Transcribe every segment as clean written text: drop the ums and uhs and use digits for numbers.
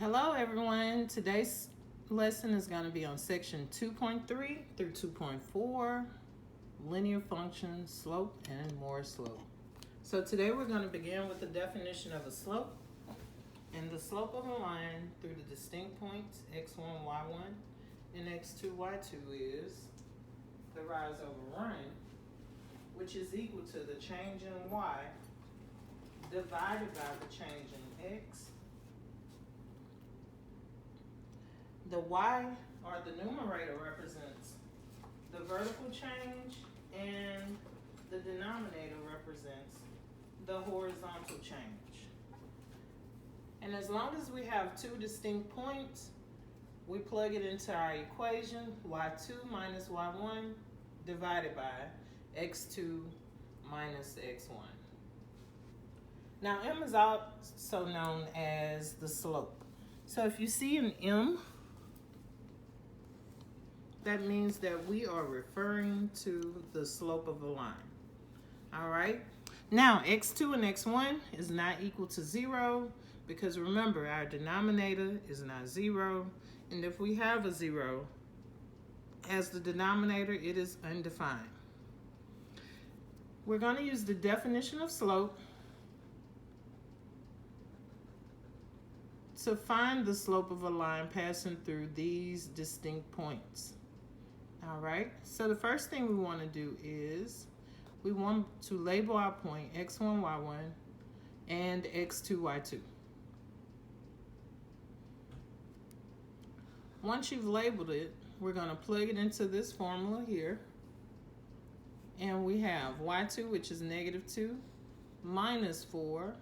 Hello everyone. Today's lesson is going to be on section 2.3 through 2.4, linear functions, slope, and more slope. So today we're going to begin with the definition of a slope. And the slope of a line through the distinct points x1, y1, and x2, y2 is the rise over run, which is equal to the change in y divided by the change in x. The y, or the numerator, represents the vertical change, and the denominator represents the horizontal change. And as long as we have two distinct points, we plug it into our equation, y2 minus y1 divided by x2 minus x1. Now, m is also known as the slope. So if you see an m, that means that we are referring to the slope of a line. All right. Now, x2 and x1 is not equal to 0 because remember, our denominator is not 0. And if we have a 0 as the denominator, it is undefined. We're going to use the definition of slope to find the slope of a line passing through these distinct points. All right, so the first thing we want to do is we want to label our point x1, y1, and x2, y2. Once you've labeled it, we're going to plug it into this formula here. And we have y2, which is -2, minus 4,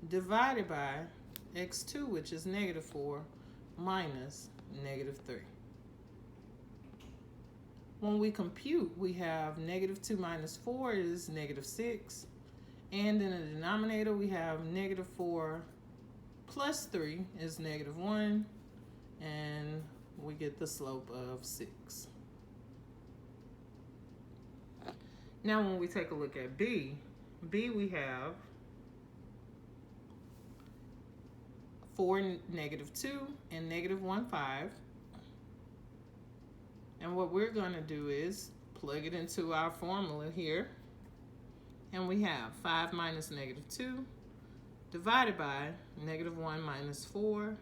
divided by x2, which is -4, minus -3. When we compute, we have -2 minus 4 is -6. And in the denominator, we have -4 plus 3 is -1. And we get the slope of 6. Now, when we take a look at B we have 4, -2, and -1, 5. And what we're going to do is plug it into our formula here. And we have 5 minus -2 divided by -1 minus 4.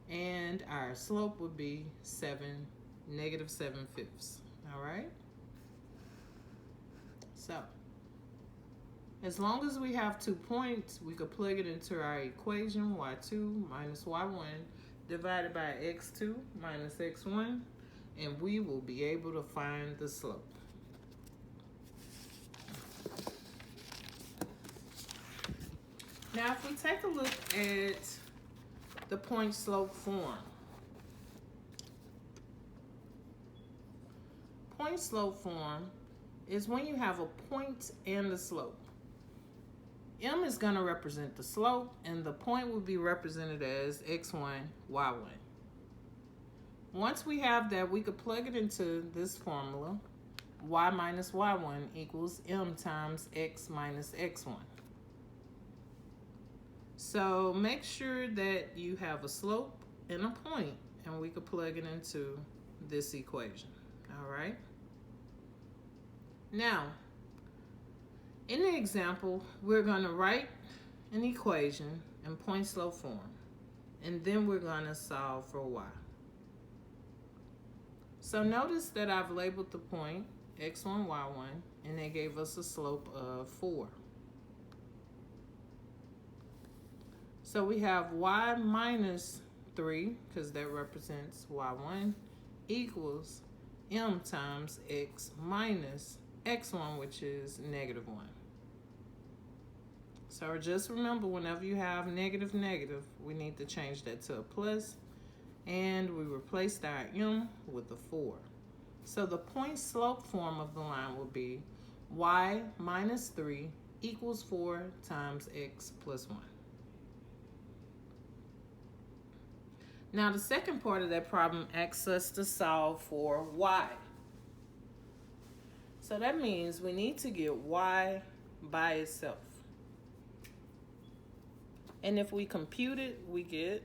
And our slope would be -7/5. All right? So, as long as we have 2 points, we could plug it into our equation, y2 minus y1 divided by x2 minus x1. And we will be able to find the slope. Now, if we take a look at the point slope form, point slope form is when you have a point and a slope. M is going to represent the slope, and the point will be represented as x1, y1. Once we have that, we could plug it into this formula. Y minus y1 equals m times x minus x1. So make sure that you have a slope and a point, and we could plug it into this equation. All right. Now, in the example, we're going to write an equation in point slope form, and then we're going to solve for y. So notice that I've labeled the point x1, y1, and they gave us a slope of 4. So we have y minus 3, because that represents y1, equals m times x minus x1, which is -1. So just remember, whenever you have negative, we need to change that to a plus. And we replaced our m with a 4. So the point slope form of the line will be y minus 3 equals 4 times x plus 1. Now the second part of that problem asks us to solve for y. So that means we need to get y by itself. And if we compute it, we get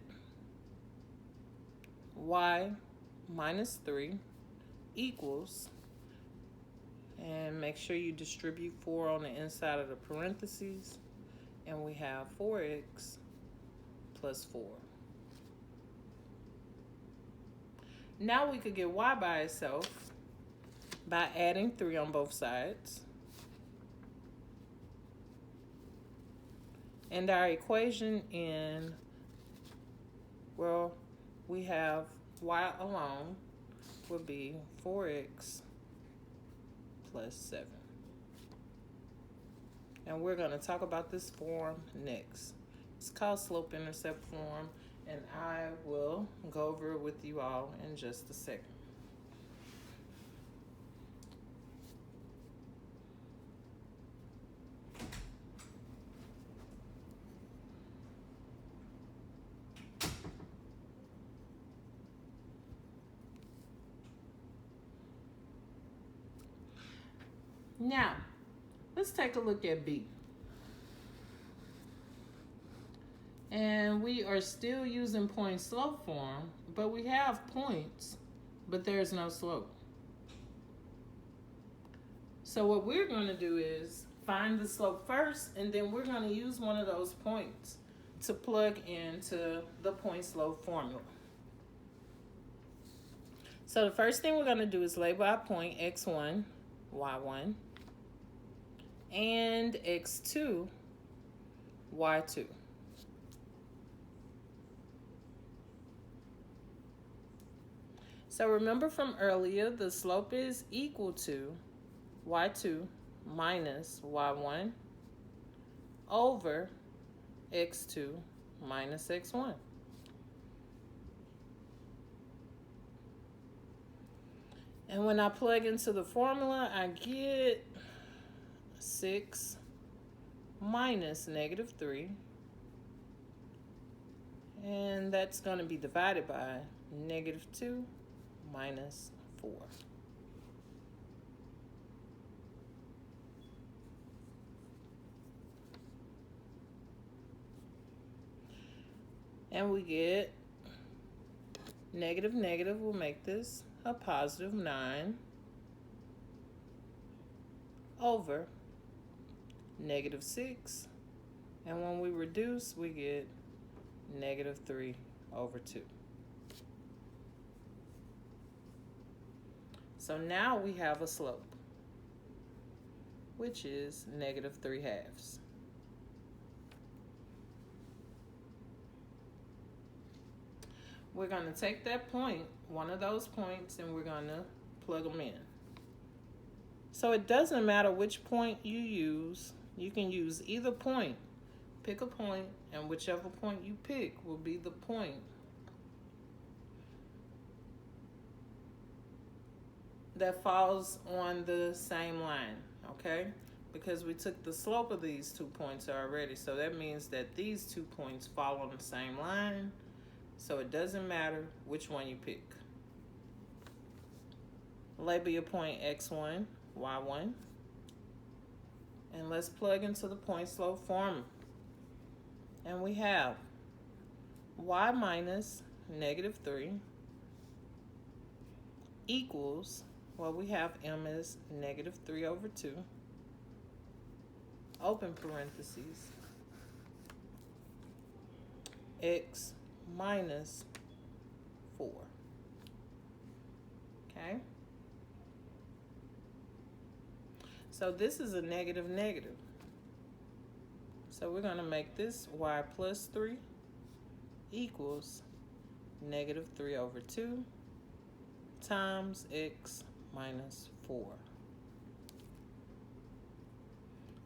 y minus 3 equals, and make sure you distribute 4 on the inside of the parentheses, and we have 4x plus 4. Now we could get y by itself by adding 3 on both sides. And our equation well, we have y alone would be 4x plus 7. And we're going to talk about this form next. It's called slope-intercept form, and I will go over it with you all in just a second. Now, let's take a look at B. And we are still using point slope form, but we have points, but there's no slope. So what we're going to do is find the slope first, and then we're going to use one of those points to plug into the point slope formula. So the first thing we're going to do is label our point x1, y1, and x2, y2. So remember from earlier, the slope is equal to y2 minus y1 over x2 minus x1. And when I plug into the formula, I get 6 minus negative 3. And that's going to be divided by negative 2 minus 4. And we get negative negative will make this a positive 9 over negative 6. And when we reduce, we get negative 3 over 2. So now we have a slope, which is negative 3/2. We're going to take that point, one of those points, and we're going to plug them in. So it doesn't matter which point you use. You can use either point. Pick a point, and whichever point you pick will be the point that falls on the same line, okay? Because we took the slope of these 2 points already, so that means that these 2 points fall on the same line, so it doesn't matter which one you pick. Label your point x1, y1, and let's plug into the point slope formula. And we have y minus negative 3 equals, well, we have m as negative 3 over 2, open parentheses, x minus 4. Okay? So this is a negative negative. So we're going to make this y plus 3 equals negative 3 over 2 times x minus 4.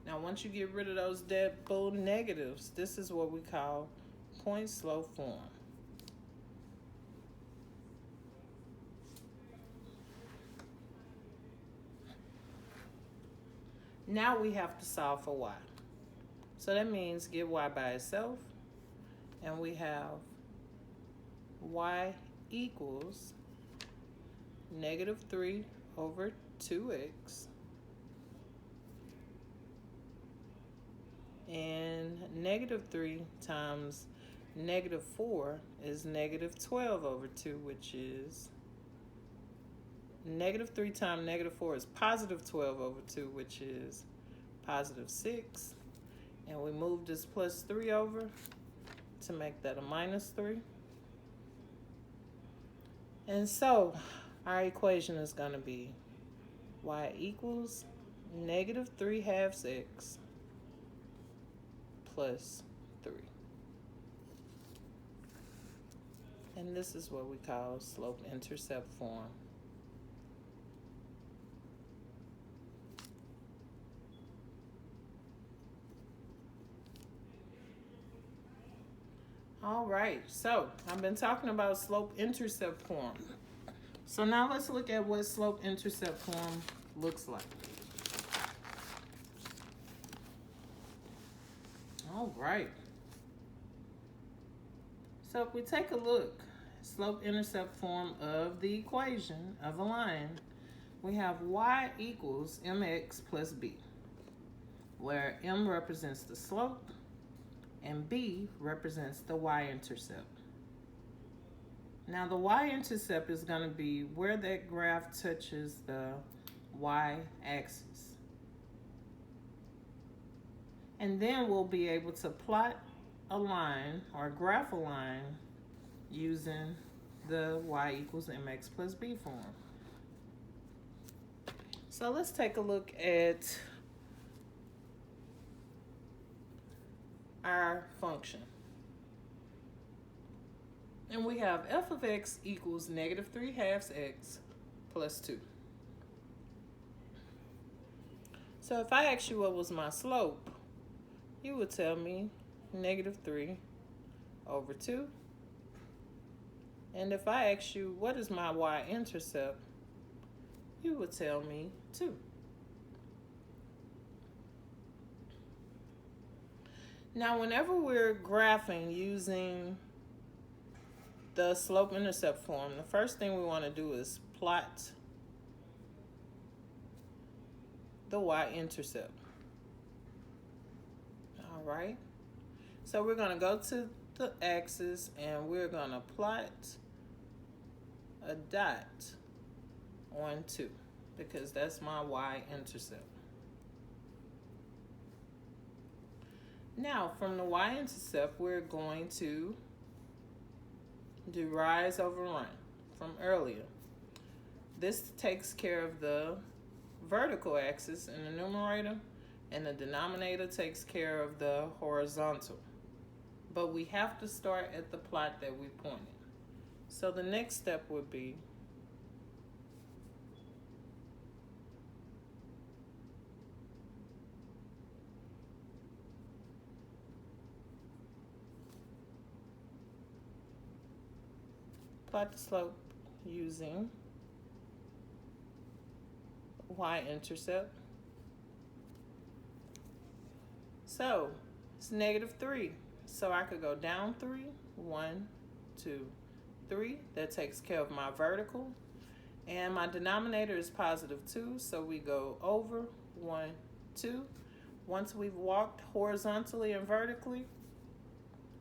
Now once you get rid of those double negatives, this is what we call point slope form. Now we have to solve for y. So that means get y by itself, and we have y equals negative 3 over 2x and negative 3 times Negative 4 is negative 12 over 2, which is negative 3 times negative 4 is positive 12 over 2, which is positive 6. And we move this plus 3 over to make that a minus 3. And so our equation is going to be y equals negative 3/2 x plus 3. And this is what we call slope-intercept form. All right, so I've been talking about slope-intercept form. So now let's look at what slope-intercept form looks like. All right. So if we take a look, slope-intercept form of the equation of a line, we have y equals mx plus b, where m represents the slope and b represents the y-intercept. Now the y-intercept is going to be where that graph touches the y-axis. And then we'll be able to plot a line or graph a line using the y equals mx plus b form. So let's take a look at our function. And we have f of x equals negative 3/2 x plus 2. So if I ask you what was my slope, you would tell me negative 3 over 2. And if I ask you what is my y-intercept, you would tell me 2. Now, whenever we're graphing using the slope-intercept form, the first thing we want to do is plot the y-intercept. All right. So we're going to go to the axis and we're going to plot a dot on 2 because that's my y-intercept. Now, from the y-intercept, we're going to do rise over run from earlier. This takes care of the vertical axis in the numerator, and the denominator takes care of the horizontal. But we have to start at the plot that we pointed. So the next step would be plot the slope using y-intercept. So it's negative 3. So I could go down 3, 1, 2, 3. That takes care of my vertical. And my denominator is positive 2. So we go over 1, 2. Once we've walked horizontally and vertically,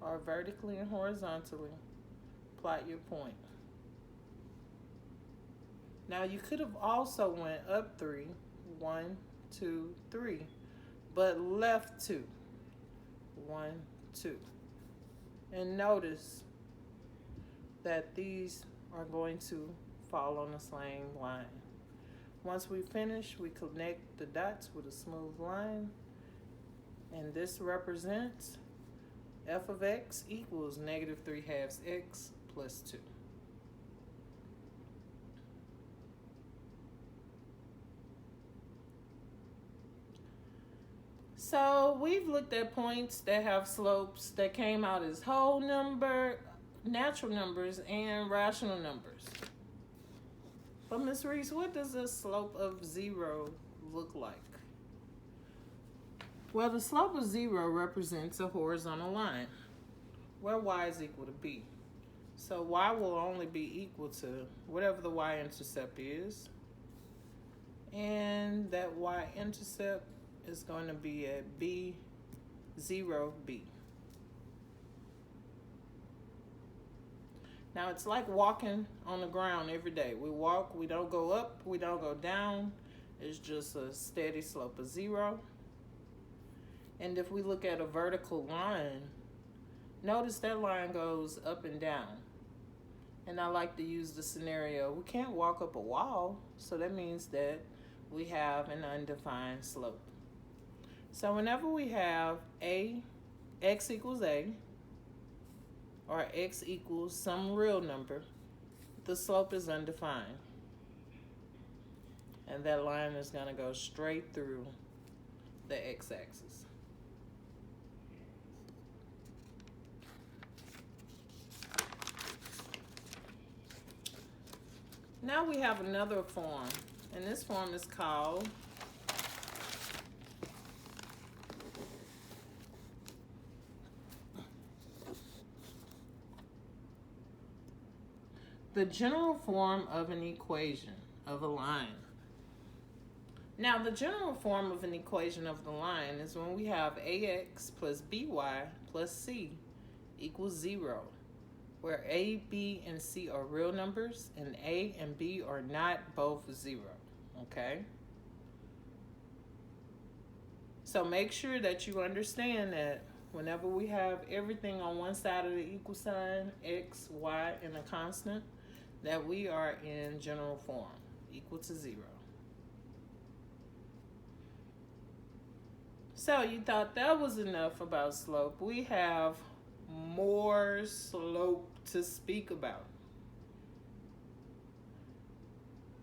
or vertically and horizontally, plot your point. Now you could have also went up 3, 1, 2, 3, but left 2, 1, 2. And notice that these are going to fall on the same line. Once we finish, we connect the dots with a smooth line, and this represents f of x equals negative 3/2 x plus 2. So we've looked at points that have slopes that came out as whole number, natural numbers, and rational numbers. But Ms. Reese, what does the slope of 0 look like? Well, the slope of 0 represents a horizontal line where y is equal to b. So y will only be equal to whatever the y-intercept is. And that y-intercept is going to be at b, 0, b. Now it's like walking on the ground every day. We walk, we don't go up, we don't go down. It's just a steady slope of 0. And if we look at a vertical line, notice that line goes up and down. And I like to use the scenario, we can't walk up a wall, so that means that we have an undefined slope. So whenever we have x equals a, or x equals some real number, the slope is undefined. And that line is going to go straight through the x-axis. Now we have another form, and this form is called the general form of an equation of a line. Now, the general form of an equation of the line is when we have ax plus by plus c equals 0, where a, b, and c are real numbers, and a and b are not both 0, okay? So make sure that you understand that whenever we have everything on one side of the equal sign, x, y, and a constant, that we are in general form, equal to 0. So you thought that was enough about slope. We have more slope to speak about.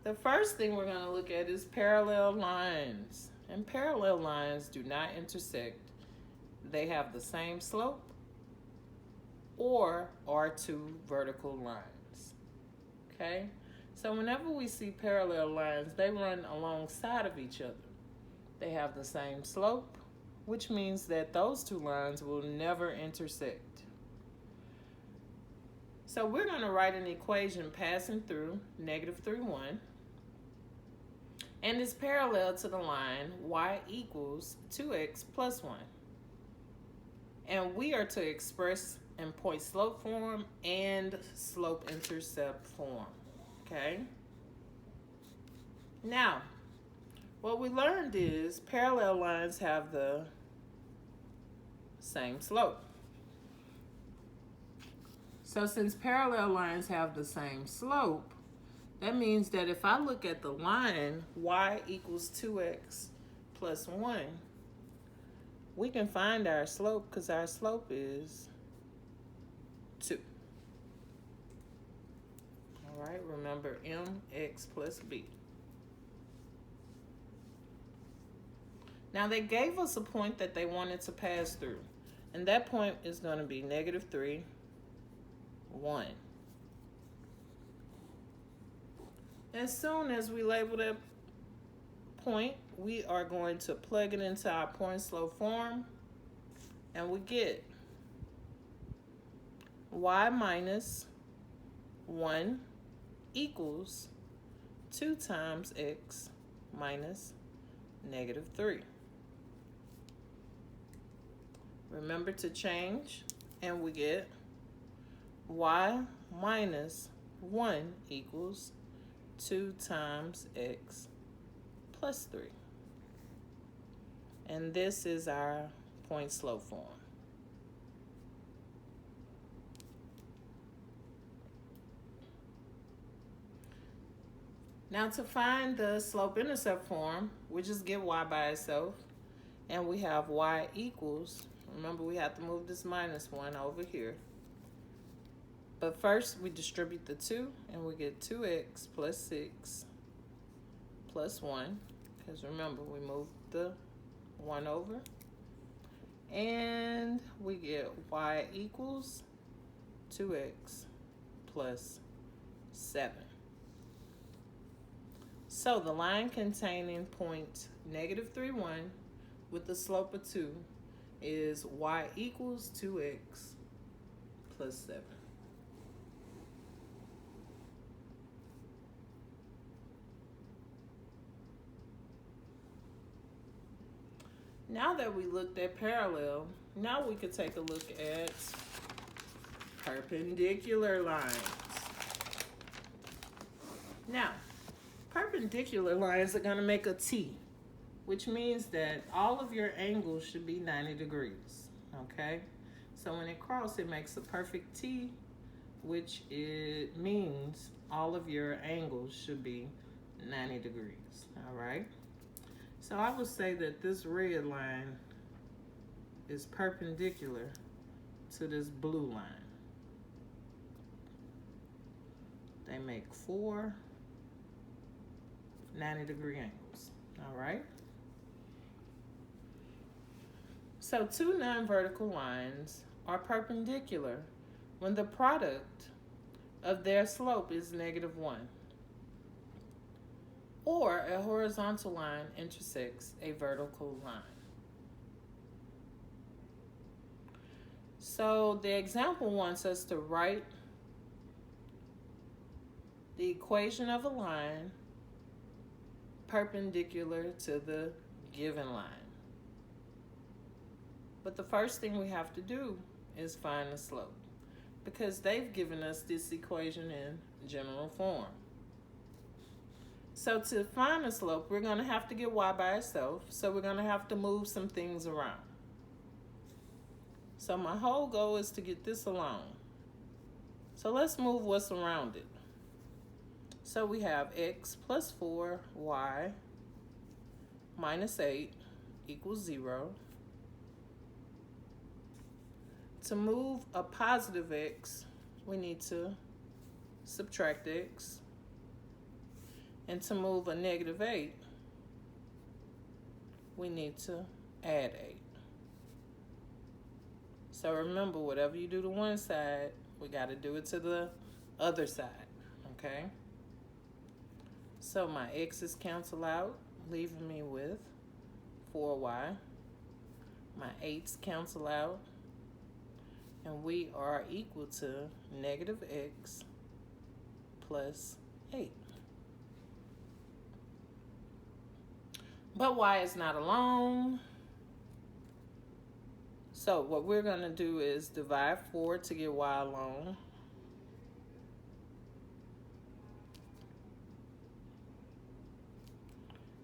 The first thing we're going to look at is parallel lines. And parallel lines do not intersect. They have the same slope or are two vertical lines. Okay? So whenever we see parallel lines, they run alongside of each other. They have the same slope, which means that those two lines will never intersect. So we're going to write an equation passing through -3, 1. And it's parallel to the line y equals 2x plus 1. And we are to express in point slope form and slope intercept form. Okay? Now, what we learned is parallel lines have the same slope. So since parallel lines have the same slope, that means that if I look at the line y equals 2x plus 1, we can find our slope because our slope is 2. All right, remember mx plus b. Now they gave us a point that they wanted to pass through, and that point is going to be -3, 1. As soon as we label that point, we are going to plug it into our point slope form, and we get y minus 1 equals 2 times x minus -3. Remember to change, and we get y minus 1 equals 2 times x plus 3. And this is our point slope form. Now to find the slope intercept form, we just get y by itself, and we have y equals, remember we have to move this -1 over here. But first we distribute the 2, and we get 2x plus 6 plus 1, because remember we moved the 1 over. And we get y equals 2x plus 7. So the line containing point -3, 1 with the slope of 2 is y equals 2x plus 7. Now that we looked at parallel, now we could take a look at perpendicular lines. Now, perpendicular lines are going to make a T, which means that all of your angles should be 90 degrees, okay? So when it crosses, it makes a perfect T, which it means all of your angles should be 90 degrees, all right? So I would say that this red line is perpendicular to this blue line. They make 4 90-degree angles, all right? So 2 non-vertical lines are perpendicular when the product of their slope is -1, or a horizontal line intersects a vertical line. So the example wants us to write the equation of a line perpendicular to the given line. But the first thing we have to do is find the slope, because they've given us this equation in general form. So to find the slope, we're going to have to get y by itself, so we're going to have to move some things around. So my whole goal is to get this along. So let's move what's around it. So we have x plus 4, y minus 8 equals 0. To move a positive x, we need to subtract x. And to move a negative 8, we need to add 8. So remember, whatever you do to one side, we got to do it to the other side, okay? So my x's cancel out, leaving me with 4y. My 8's cancel out, and we are equal to negative x plus 8. But y is not alone. So what we're going to do is divide 4 to get y alone.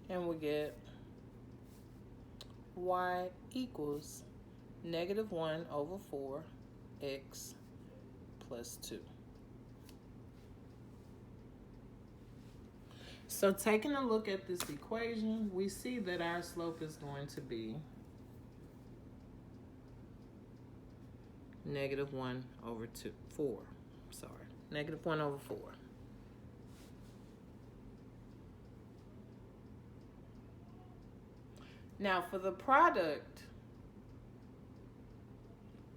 And we get y equals -1 over 4 x plus 2. So taking a look at this equation, we see that our slope is going to be -1 over 4. Sorry, -1 over 4. Now for the product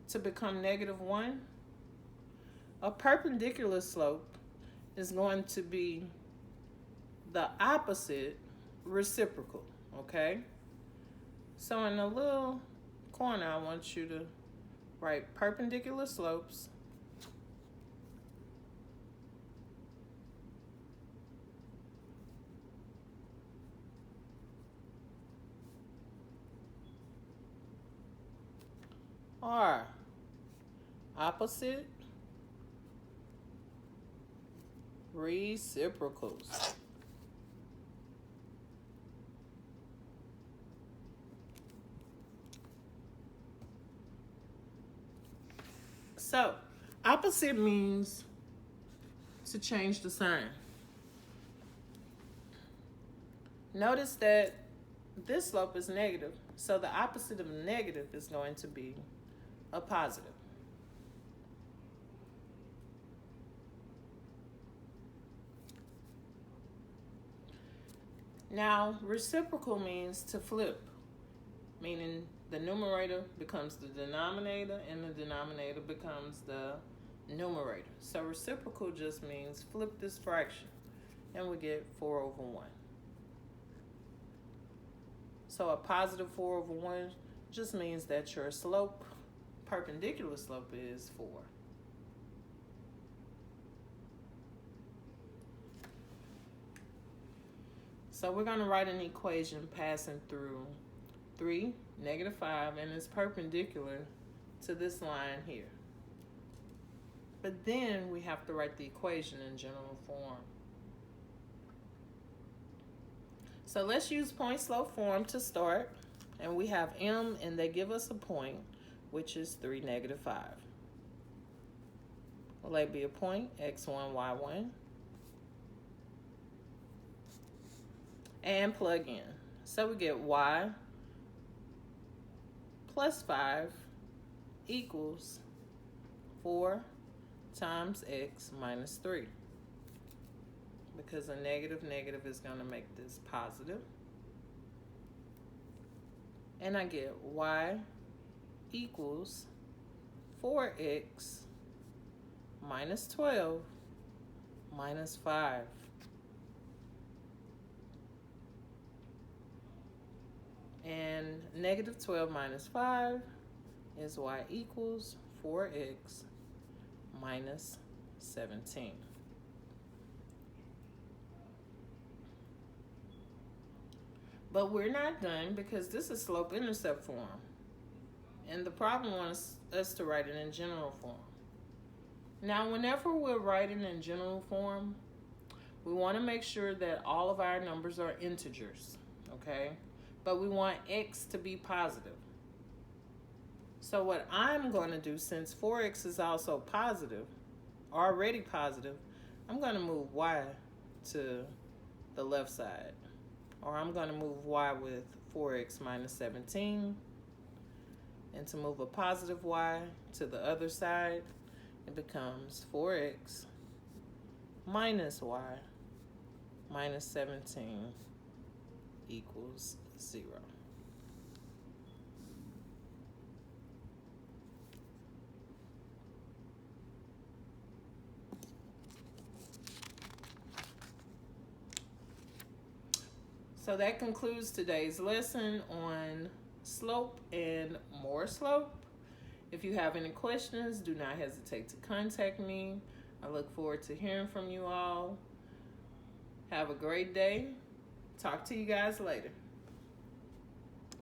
to become -1, a perpendicular slope is going to be the opposite reciprocal, okay? So in the little corner, I want you to write perpendicular slopes are opposite reciprocals. So, opposite means to change the sign. Notice that this slope is negative, so the opposite of negative is going to be a positive. Now, reciprocal means to flip, meaning the numerator becomes the denominator and the denominator becomes the numerator. So reciprocal just means flip this fraction, and we get 4 over 1. So a positive 4 over 1 just means that your slope, perpendicular slope, is 4. So we're going to write an equation passing through 3, -5, and it's perpendicular to this line here. But then we have to write the equation in general form. So let's use point slope form to start. And we have m, and they give us a point, which is 3, -5. Will A be a point? X1, Y1. And plug in. So we get y plus 5 equals 4 times x minus 3. Because a negative is going to make this positive. And I get y equals 4x minus 12 minus 5. And -12 minus 5 is y equals 4x minus 17. But we're not done because this is slope-intercept form. And the problem wants us to write it in general form. Now, whenever we're writing in general form, we want to make sure that all of our numbers are integers, okay? But we want x to be positive. So what I'm going to do, since 4x is also positive, already positive, I'm going to move y to the left side. Or I'm going to move y with 4x minus 17. And to move a positive y to the other side, it becomes 4x minus y minus 17 equals 0. So that concludes today's lesson on slope and more slope. If you have any questions, do not hesitate to contact me. I look forward to hearing from you all. Have a great day. Talk to you guys later.